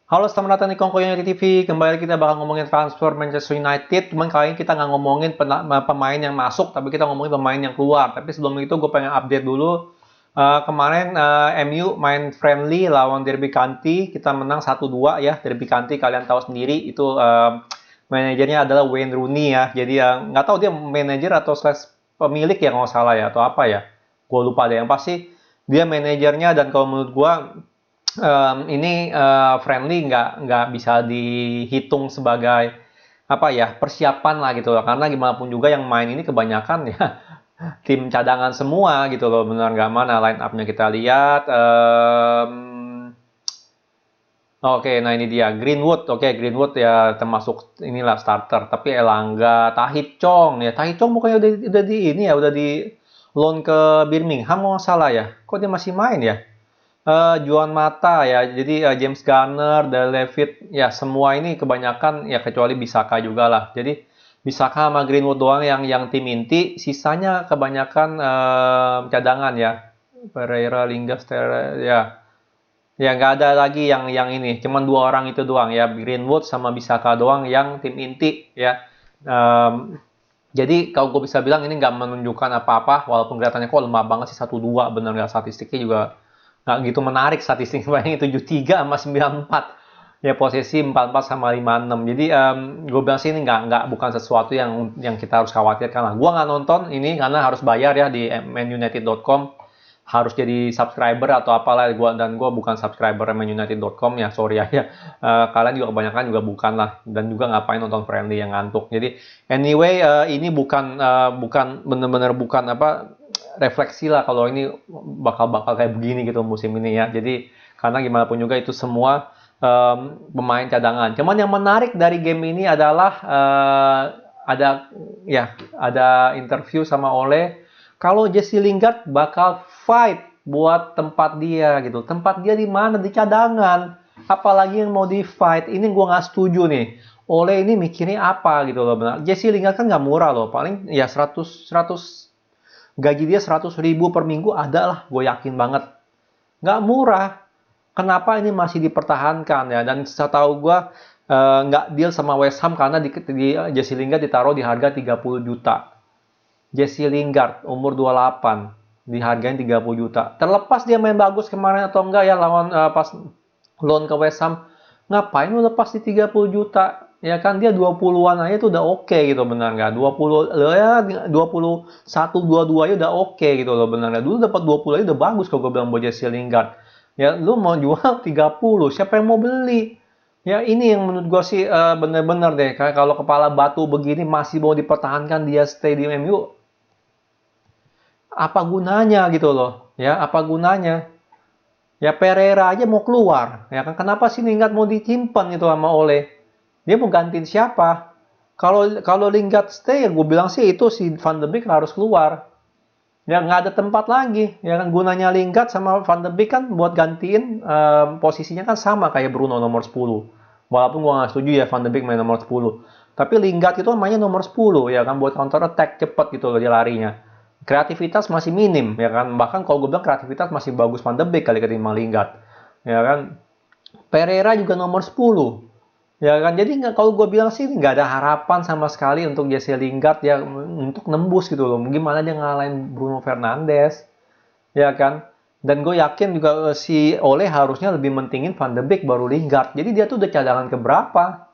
Halo, selamat datang di Kongko United TV. Kembali kita bakal ngomongin transfer Manchester United. Cuman kali ini kita nggak ngomongin pemain yang masuk, tapi kita ngomongin pemain yang keluar. Tapi sebelum itu gue pengen update dulu. Kemarin MU main friendly lawan Derby County. Kita menang 1-2 ya. Derby County kalian tahu sendiri itu manajernya adalah Wayne Rooney ya. Jadi nggak tahu dia manajer atau slash pemilik ya kalau nggak salah ya atau apa ya. Gue lupa deh. Yang pasti dia manajernya dan kalau menurut gue ini friendly nggak bisa dihitung sebagai apa ya persiapan lah gitu loh karena gimana pun juga yang main ini kebanyakan ya tim cadangan semua gitu loh benar nggak mana line up-nya kita lihat oke, nah ini dia Greenwood. Oke, Greenwood ya termasuk inilah starter. Tapi Elanga, Tahith Chong ya. Tahith Chong bukannya udah di ini ya, udah di loan ke Birmingham kalau nggak salah ya. Kok dia masih main ya? Juan Mata ya, jadi James Garner, Dale David, ya semua ini kebanyakan ya kecuali Bisaka juga lah. Jadi Bisaka sama Greenwood doang yang tim inti, sisanya kebanyakan cadangan ya. Pereira, Lingard, ya, ya nggak ada lagi yang ini, cuman dua orang itu doang ya, Greenwood sama Bisaka doang yang tim inti ya. Em, jadi kalau gue bisa bilang ini nggak menunjukkan apa-apa, walaupun kelihatannya kok lemah banget sih 1-2 bener nggak statistiknya juga nggak gitu menarik statistiknya paling 7-3 sama 9-4 ya posisi 4-4 sama 5-6 jadi gue bilang sih ini nggak bukan sesuatu yang kita harus khawatirkan lah gue nggak nonton ini karena harus bayar ya di manunited.com harus jadi subscriber atau apalah gue bukan subscriber manunited.com ya sorry ya kalian juga kebanyakan juga bukan lah dan juga ngapain nonton friendly yang ngantuk jadi anyway ini bukan bener-bener bukan apa refleksi lah kalau ini bakal kayak begini gitu musim ini ya jadi karena gimana pun juga itu semua pemain cadangan cuman yang menarik dari game ini adalah ada ya ada interview sama Ole kalau Jesse Lingard bakal fight buat tempat dia gitu. Tempat dia di mana? Di cadangan. Apalagi yang mau di fight. Ini gue nggak setuju nih. Oleh ini mikirnya apa gitu loh benar. Jesse Lingard kan nggak murah loh. Paling ya 100 gaji dia 100.000 per minggu ada lah. Gue yakin banget. Nggak murah. Kenapa ini masih dipertahankan ya? Dan setahu gue nggak deal sama West Ham karena di Jesse Lingard ditaruh di harga 30 juta. Jesse Lingard, umur 28, dihargain 30 juta. Terlepas dia main bagus kemarin atau enggak ya lawan pas loan ke West Ham, ngapain lu lepas di 30 juta? Ya kan dia 20-an aja tuh udah oke gitu benar nggak? 20 ya 21 22 aja udah oke gitu loh benar nggak? Dulu dapat 20 aja udah bagus kalau gue bilang buat Jesse Lingard. Ya lu mau jual 30, siapa yang mau beli? Ya ini yang menurut gue sih bener-bener deh. Kalau kepala batu begini masih mau dipertahankan dia stay di MU, apa gunanya gitu loh ya apa gunanya ya Pereira aja mau keluar ya kan kenapa sih Lingard mau disimpan itu sama Ole dia mau gantiin siapa kalau kalau Lingard stay ya gue bilang sih itu si Van de Beek harus keluar ya nggak ada tempat lagi ya kan gunanya Lingard sama Van de Beek kan buat gantiin posisinya kan sama kayak Bruno nomor 10 walaupun gue nggak setuju ya Van de Beek main nomor 10 tapi Lingard itu mainnya nomor 10 ya kan buat counter attack cepet gitu loh dia larinya kreativitas masih minim ya kan bahkan kalau gue bilang kreativitas masih bagus Van de Beek kali ketimbang Lingard ya kan Pereira juga nomor 10 ya kan jadi nggak kalau gue bilang sih nggak ada harapan sama sekali untuk Jesse Lingard ya untuk nembus gitu loh gimana dia ngalahin Bruno Fernandes ya kan dan gue yakin juga si Ole harusnya lebih mentingin Van de Beek baru Lingard jadi dia tuh udah cadangan keberapa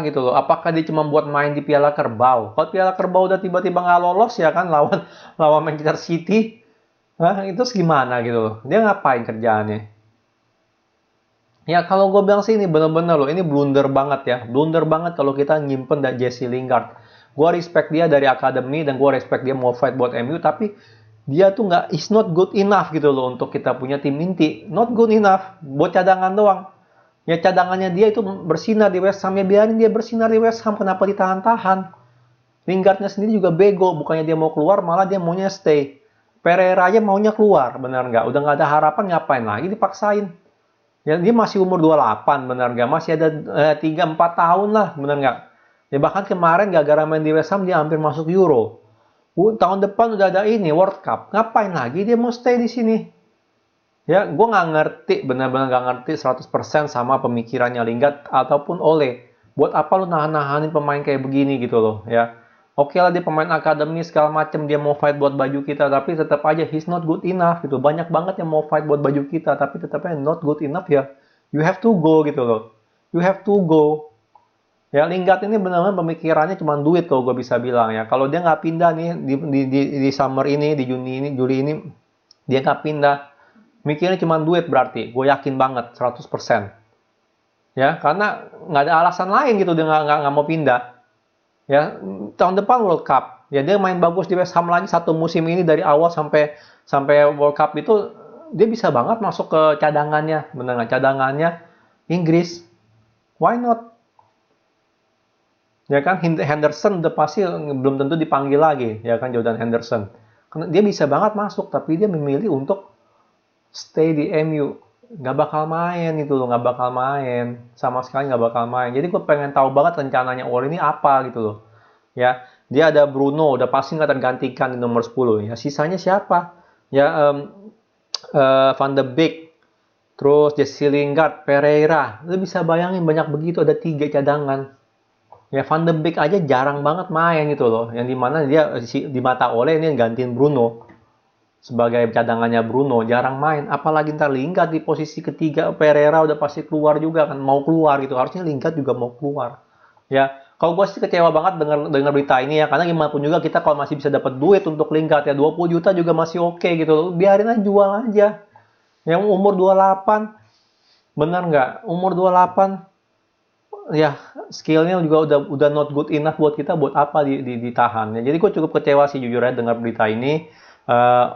gitu loh. Apakah dia cuma buat main di Piala Kerbau? Kalau Piala Kerbau udah tiba-tiba nggak lolos ya kan lawan lawan Manchester City, nah, itu gimana gitu loh. Dia ngapain kerjaannya? Ya kalau gue bilang sih ini bener-bener loh, ini blunder banget ya. Blunder banget kalau kita nyimpen dan Jesse Lingard. Gue respect dia dari akademi dan gue respect dia mau fight buat MU, tapi dia tuh nggak is not good enough gitu loh untuk kita punya tim inti. Not good enough, buat cadangan doang. Ya cadangannya dia itu bersinar di West Ham ya biarin dia bersinar di West Ham kenapa ditahan-tahan. Lingardnya sendiri juga bego bukannya dia mau keluar malah dia maunya stay. Pereira aja maunya keluar benar nggak udah nggak ada harapan ngapain lagi dipaksain. Ya dia masih umur 28 benar nggak masih ada 3-4 tahun lah benar nggak. Ya bahkan kemarin gara-gara main di West Ham dia hampir masuk Euro. Tahun depan udah ada ini World Cup ngapain lagi dia mau stay di sini. Ya, gue nggak ngerti, benar-benar nggak ngerti 100% sama pemikirannya Lingard ataupun Ole. Buat apa lu nahan-nahanin pemain kayak begini gitu loh, ya. Oke lah dia pemain akademi segala macem dia mau fight buat baju kita, tapi tetap aja he's not good enough gitu. Banyak banget yang mau fight buat baju kita, tapi tetapnya not good enough ya. You have to go gitu loh. You have to go. Ya Lingard ini benar-benar pemikirannya cuma duit kalau gue bisa bilang ya. Kalau dia nggak pindah nih di summer ini, di Juni ini, Juli ini, dia nggak pindah. Mikirnya cuma duit berarti. Gue yakin banget 100%. Ya, karena nggak ada alasan lain gitu dia nggak mau pindah. Ya, tahun depan World Cup. Ya dia main bagus di West Ham lagi satu musim ini dari awal sampai sampai World Cup itu dia bisa banget masuk ke cadangannya, benar nggak cadangannya Inggris. Why not? Ya kan Henderson udah pasti belum tentu dipanggil lagi, ya kan Jordan Henderson. Karena dia bisa banget masuk, tapi dia memilih untuk stay di MU. Nggak bakal main gitu loh, nggak bakal main. Sama sekali nggak bakal main. Jadi gue pengen tahu banget rencananya Ole ini apa gitu loh. Ya, dia ada Bruno, udah pasti nggak tergantikan di nomor 10. Ya, sisanya siapa? Ya, Van de Beek, terus Jesse Lingard, Pereira. Lu bisa bayangin banyak begitu, ada 3 cadangan. Ya Van de Beek aja jarang banget main gitu loh. Yang dimana dia di mata Ole ini gantiin Bruno sebagai cadangannya Bruno jarang main. Apalagi ntar Lingard di posisi ketiga Pereira udah pasti keluar juga kan mau keluar gitu. Harusnya Lingard juga mau keluar. Ya kalau gue sih kecewa banget dengar berita ini ya karena gimana pun juga kita kalau masih bisa dapat duit untuk Lingard ya 20 juta juga masih oke gitu loh. Biarin aja jual aja. Yang umur 28 bener nggak? Umur 28 ya skillnya juga udah not good enough buat kita buat apa ditahan ya. Jadi gue cukup kecewa sih jujur aja dengar berita ini.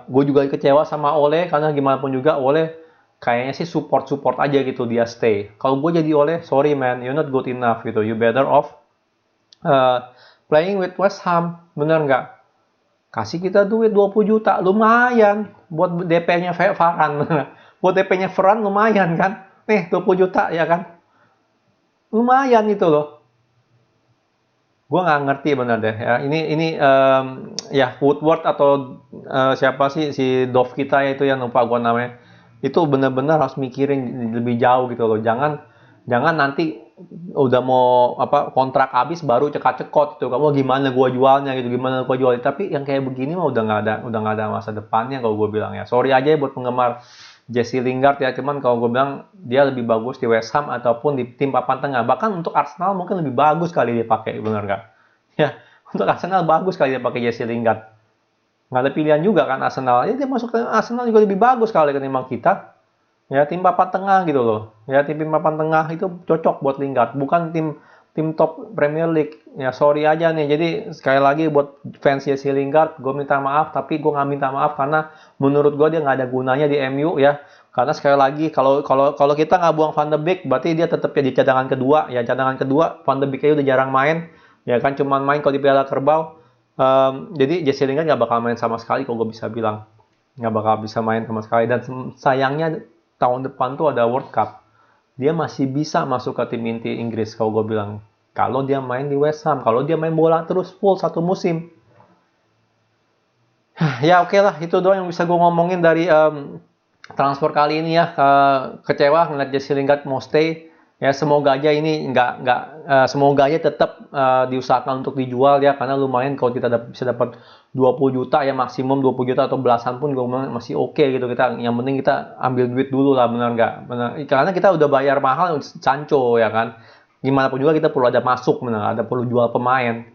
Gue juga kecewa sama Ole karena gimana pun juga Ole kayaknya sih support aja gitu dia stay. Kalau gue jadi Ole, sorry man, you're not good enough gitu. You better off playing with West Ham, bener nggak? Kasih kita duit 20 juta, lumayan buat DP-nya Varane. Buat DP-nya Varane lumayan kan? Nih 20 juta ya kan? Lumayan itu loh. Gue nggak ngerti benar deh ya. Ini ya Woodward atau siapa sih si Dove kita ya itu yang lupa gue namanya. Itu benar-benar harus mikirin lebih jauh gitu loh. Jangan nanti udah mau apa kontrak habis baru cekak-cekot itu. Kamu gimana gue jualnya gitu, gimana gue jual. Tapi yang kayak begini mah udah nggak ada masa depannya kalau gue bilang ya. Sorry aja ya buat penggemar Jesse Lingard ya, cuman kalau gue bilang dia lebih bagus di West Ham ataupun di tim papan tengah. Bahkan untuk Arsenal mungkin lebih bagus kali dia pakai, benar nggak? Ya, untuk Arsenal bagus kali dia pakai Jesse Lingard. Nggak ada pilihan juga kan Arsenal. Ya dia masuk ke Arsenal juga lebih bagus kali ketimbang kita. Ya tim papan tengah gitu loh. Ya tim papan tengah itu cocok buat Lingard, bukan tim tim top Premier League. Ya sorry aja nih. Jadi sekali lagi buat fans Jesse Lingard, gue minta maaf, tapi gue nggak minta maaf karena menurut gue dia nggak ada gunanya di MU ya. Karena sekali lagi kalau kalau kalau kita nggak buang Van de Beek, berarti dia tetap jadi cadangan kedua. Ya cadangan kedua Van de Beek aja udah jarang main. Ya kan cuman main kalau di Piala Kerbau. Jadi Jesse Lingard nggak bakal main sama sekali kalau gue bisa bilang. Nggak bakal bisa main sama sekali. Dan sayangnya tahun depan tuh ada World Cup. Dia masih bisa masuk ke tim inti Inggris kalau gue bilang. Kalau dia main di West Ham, kalau dia main bola terus full satu musim. Ya oke lah, itu doang yang bisa gue ngomongin dari transfer kali ini ya. Kecewa ngeliat Jesse Lingard mau stay. Ya semoga aja ini semoga aja tetap diusahakan untuk dijual ya karena lumayan kalau kita bisa dapat 20 juta ya maksimum 20 juta atau belasan pun gue masih oke gitu kita yang penting kita ambil duit dulu lah benar nggak benar karena kita udah bayar mahal Sancho ya kan gimana pun juga kita perlu ada masuk benar ada perlu jual pemain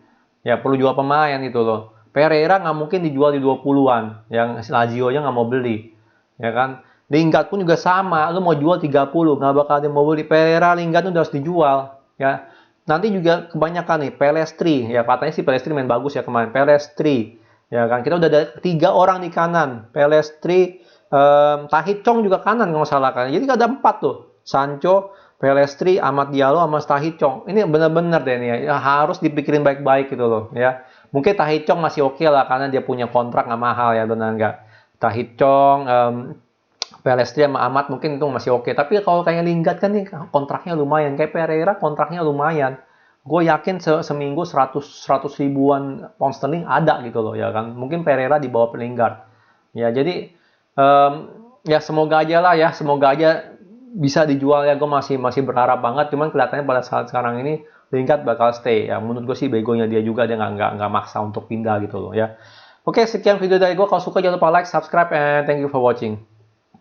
ya perlu jual pemain itu loh Pereira nggak mungkin dijual di 20-an yang Lazio nya nggak mau beli ya kan Lingard pun juga sama, lu mau jual 30, nggak bakal ada yang mau beli. Pereira, Lingard udah harus dijual, ya. Nanti juga kebanyakan nih, Pelestri, ya katanya sih Pelestri main bagus ya kemarin. Pelestri, ya kan. Kita udah ada 3 orang di kanan. Pelestri, Tahith Chong juga kanan nggak salah kan. Jadi ada 4 tuh, Sancho, Pelestri, Amad Diallo, sama Tahith Chong. Ini bener-bener deh nih ya, harus dipikirin baik-baik gitu loh, ya. Mungkin Tahith Chong masih oke lah karena dia punya kontrak nggak mahal ya, benar nggak? Tahith Chong, Pelestri sama Amat mungkin itu masih oke. Tapi kalau kayak Lingard kan nih kontraknya lumayan. Kayak Pereira kontraknya lumayan. Gue yakin seminggu 100 ribuan pound sterling ada gitu loh ya kan. Mungkin Pereira di bawah Lingard. Ya jadi um, Ya semoga aja lah ya, semoga aja bisa dijual ya. Gue masih masih berharap banget. Cuman kelihatannya pada saat sekarang ini Lingard bakal stay ya. Menurut gue sih begonya dia juga, dia nggak maksa untuk pindah gitu loh ya. Oke, sekian video dari gue. Kalau suka jangan lupa like, subscribe, and thank you for watching.